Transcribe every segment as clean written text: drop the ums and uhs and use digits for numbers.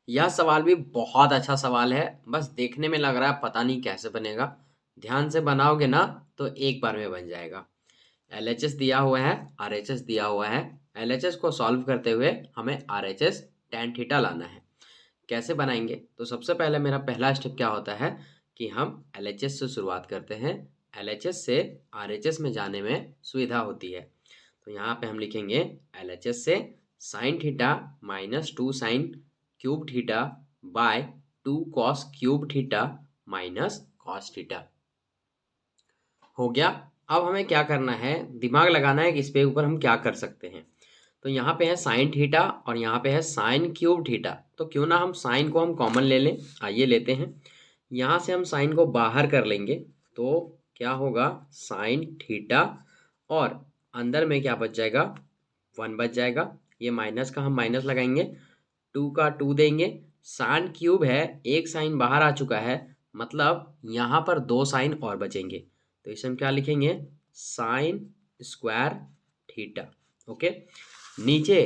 यह सवाल भी बहुत अच्छा सवाल है। बस देखने में लग रहा है पता नहीं कैसे बनेगा। ध्यान से बनाओगे ना तो एक बार में बन जाएगा। एलएचएस दिया हुआ है, आरएचएस दिया हुआ है। एलएचएस को सॉल्व करते हुए हमें आरएचएस tan थीटा लाना है। कैसे बनाएंगे? तो सबसे पहले मेरा पहला स्टेप क्या होता है कि हम एलएचएस से शुरुआत करते हैं। एलएचएस से आरएचएस में जाने में सुविधा होती है। तो यहाँ पे हम लिखेंगे एलएचएस से sine theta minus two sine cube theta by two cos cube theta minus cos theta. हो गया। अब हमें क्या करना है, दिमाग लगाना है कि इस पे ऊपर हम क्या कर सकते हैं। तो यहाँ पे है साइन थीटा और यहाँ पे है साइन क्यूब थीटा। तो क्यों ना हम साइन को हम कॉमन ले लें। आइए लेते हैं। यहाँ से हम साइन को बाहर कर लेंगे तो क्या होगा, साइन थीटा और अंदर में क्या बच जाएगा, 1 बच जाएगा। ये माइनस का हम माइनस लगाएंगे, 2 का 2 देंगे। साइन क्यूब है, एक साइन बाहर आ चुका है, मतलब यहाँ पर 2 साइन और बचेंगे। तो इसे हम क्या लिखेंगे, साइन स्क्वायर थीटा। ओके। नीचे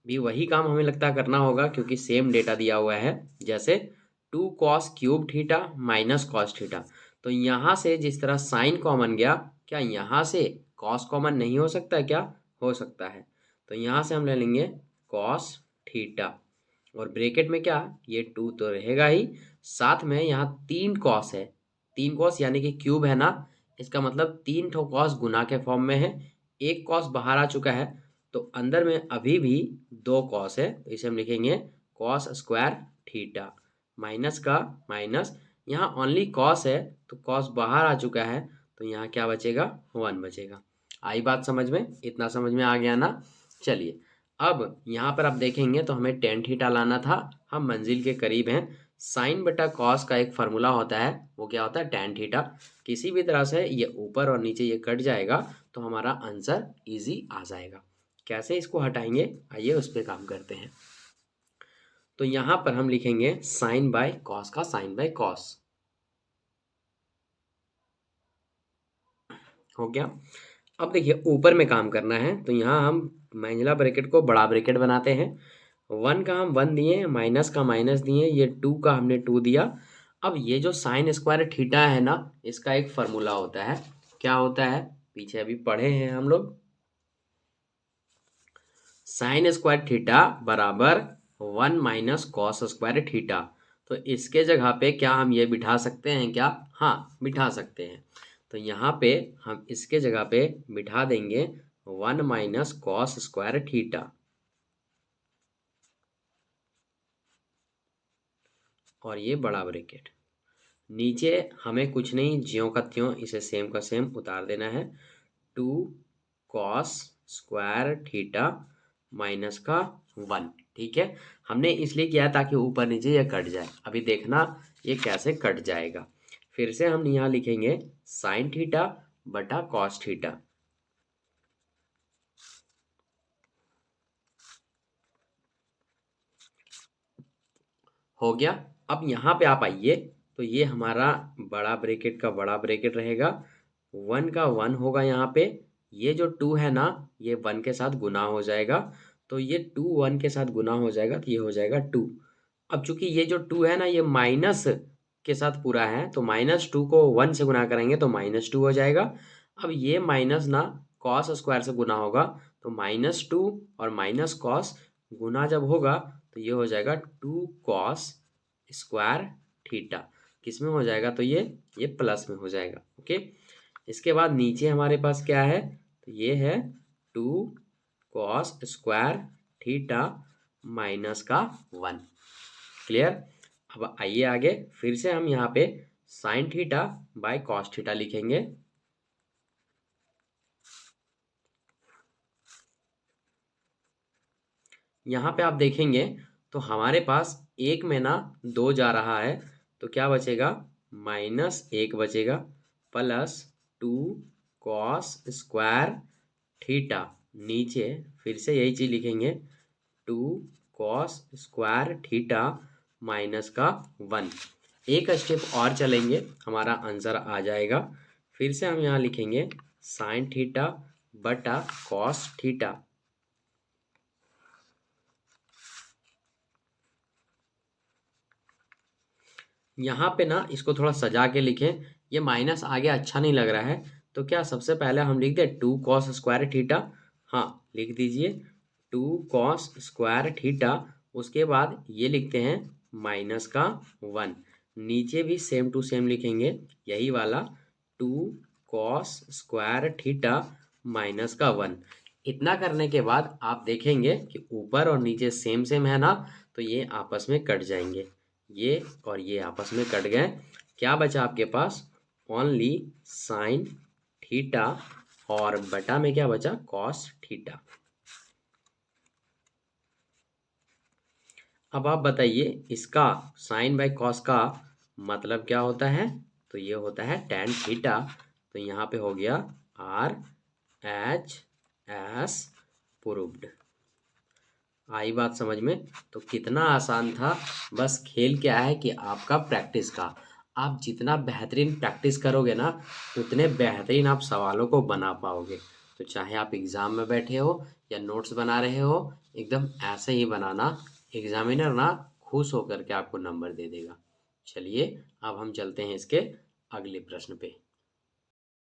भी वही काम हमें लगता है करना होगा क्योंकि सेम डेटा दिया हुआ है। जैसे 2 cos cube theta minus cos theta. तो यहाँ से जिस तरह साइन कॉमन गया, क्या यहाँ से कॉस कॉमन नहीं हो सकता? क्या हो सकता है। तो यहाँ से हम ले लेंगे कॉस थीटा और ब्रैकेट में क्या, ये 2 तो रहेगा ही, साथ में यहाँ 3 कॉस है। 3 कॉस यानी कि क्यूब है ना, इसका मतलब 3 ठो कॉस गुना के फॉर्म में है। एक कॉस बाहर आ चुका है तो अंदर में अभी भी 2 कॉस है। तो इसे हम लिखेंगे कॉस स्क्वायर थीटा। माइनस का माइनस, यहाँ ओनली कॉस है तो कॉस बाहर आ चुका है, तो यहाँ क्या बचेगा, 1 बचेगा। आई बात समझ में? इतना समझ में आ गया ना? चलिए, अब यहाँ पर आप देखेंगे तो हमें tan थीटा लाना था। हम मंजिल के करीब हैं। साइन बटा कॉस का एक फार्मूला होता है, वो क्या होता है, tan थीटा। किसी भी तरह से ये ऊपर और नीचे ये कट जाएगा तो हमारा आंसर इजी आ जाएगा। कैसे इसको हटाएंगे, आइए उस पर काम करते हैं। तो यहाँ पर हम लिखेंगे साइन बाय कॉस का साइन बाय कॉस। हो गया। अब देखिए ऊपर में काम करना है तो यहाँ हम मंझला ब्रैकेट को बड़ा ब्रैकेट बनाते हैं। 1 का हम 1 दिए, माइनस का माइनस दिए, ये 2 का हमने 2 दिया। अब ये जो साइन स्क्वायर थीटा है ना, इसका एक फार्मूला होता है। क्या होता है, पीछे अभी पढ़े हैं हम लोग। साइन स्क्वायर थीटा बराबर 1 माइनस कॉस स्क्वायर थीटा। तो इसके जगह पे क्या हम ये बिठा सकते हैं क्या? हाँ, बिठा सकते हैं। तो यहाँ पे हम इसके जगह पे बिठा देंगे 1 माइनस कॉस स्क्वायर थीटा और ये बड़ा ब्रैकेट। नीचे हमें कुछ नहीं, ज्यों का त्यों इसे सेम का सेम उतार देना है। 2 कॉस स्क्वायर थीटा माइनस का 1। ठीक है, हमने इसलिए किया ताकि ऊपर नीचे ये कट जाए। अभी देखना ये कैसे कट जाएगा। फिर से हम यहाँ लिखेंगे साइन थीटा बटा कॉस थीटा। हो गया। अब यहाँ पे आप आइए तो ये हमारा बड़ा ब्रैकेट का बड़ा ब्रैकेट रहेगा, 1 का 1 होगा यहाँ पे। ये जो 2 है ना, ये 1 के साथ गुना हो जाएगा। तो ये 2 1 के साथ गुना हो जाएगा तो ये हो जाएगा 2। अब चूंकि ये जो 2 है ना, ये माइनस के साथ पूरा है तो -2 को 1 से गुना करेंगे तो -2 हो जाएगा। अब ये माइनस ना कॉस स्क्वायर से गुना होगा तो -2 और माइनस कॉस गुना जब होगा तो ये हो जाएगा 2 कॉस स्क्वायर थीटा। किस में हो जाएगा, तो ये प्लस में हो जाएगा। ओके। इसके बाद नीचे हमारे पास क्या है, तो ये है 2 कॉस स्क्वायर थीटा माइनस का 1। क्लियर। अब आइए आगे, फिर से हम यहाँ पे sine theta by cos theta लिखेंगे। यहाँ पे आप देखेंगे तो हमारे पास एक में ना 2 जा रहा है तो क्या बचेगा, -1 बचेगा प्लस 2 कॉस स्क्वायर थीटा। नीचे फिर से यही चीज लिखेंगे 2 कॉस स्क्वायर थीटा माइनस का 1। एक स्टेप और चलेंगे, हमारा आंसर आ जाएगा। फिर से हम यहाँ लिखेंगे साइन थीटा बटा कॉस थीटा। यहाँ पे ना इसको थोड़ा सजा के लिखें, ये माइनस आगे अच्छा नहीं लग रहा है, तो क्या सबसे पहले हम लिख दें 2 कॉस स्क्वायर थीटा। हाँ, लिख दीजिए 2 कॉस स्क्वायर थीटा। उसके बाद ये लिखते हैं माइनस का 1। नीचे भी सेम टू सेम लिखेंगे, यही वाला 2 कॉस स्क्वायर थीटा माइनस का 1। इतना करने के बाद आप देखेंगे कि ऊपर और नीचे सेम सेम है ना, तो ये आपस में कट जाएंगे, ये और ये आपस में कट गए। क्या बचा आपके पास? ओनली साइन थीटा, और बटा में क्या बचा? Cos theta. अब आप बताइए इसका साइन बाई कॉस का मतलब क्या होता है? तो ये होता है टेन थीटा। तो यहाँ पे हो गया आर एच एस प्रूव्ड। आई बात समझ में? तो कितना आसान था। बस खेल क्या है कि आपका प्रैक्टिस का, आप जितना बेहतरीन प्रैक्टिस करोगे ना, उतने बेहतरीन आप सवालों को बना पाओगे। तो चाहे आप एग्ज़ाम में बैठे हो या नोट्स बना रहे हो, एकदम ऐसे ही बनाना। एग्जामिनर ना खुश होकर के आपको नंबर दे देगा। चलिए अब हम चलते हैं इसके अगले प्रश्न पे।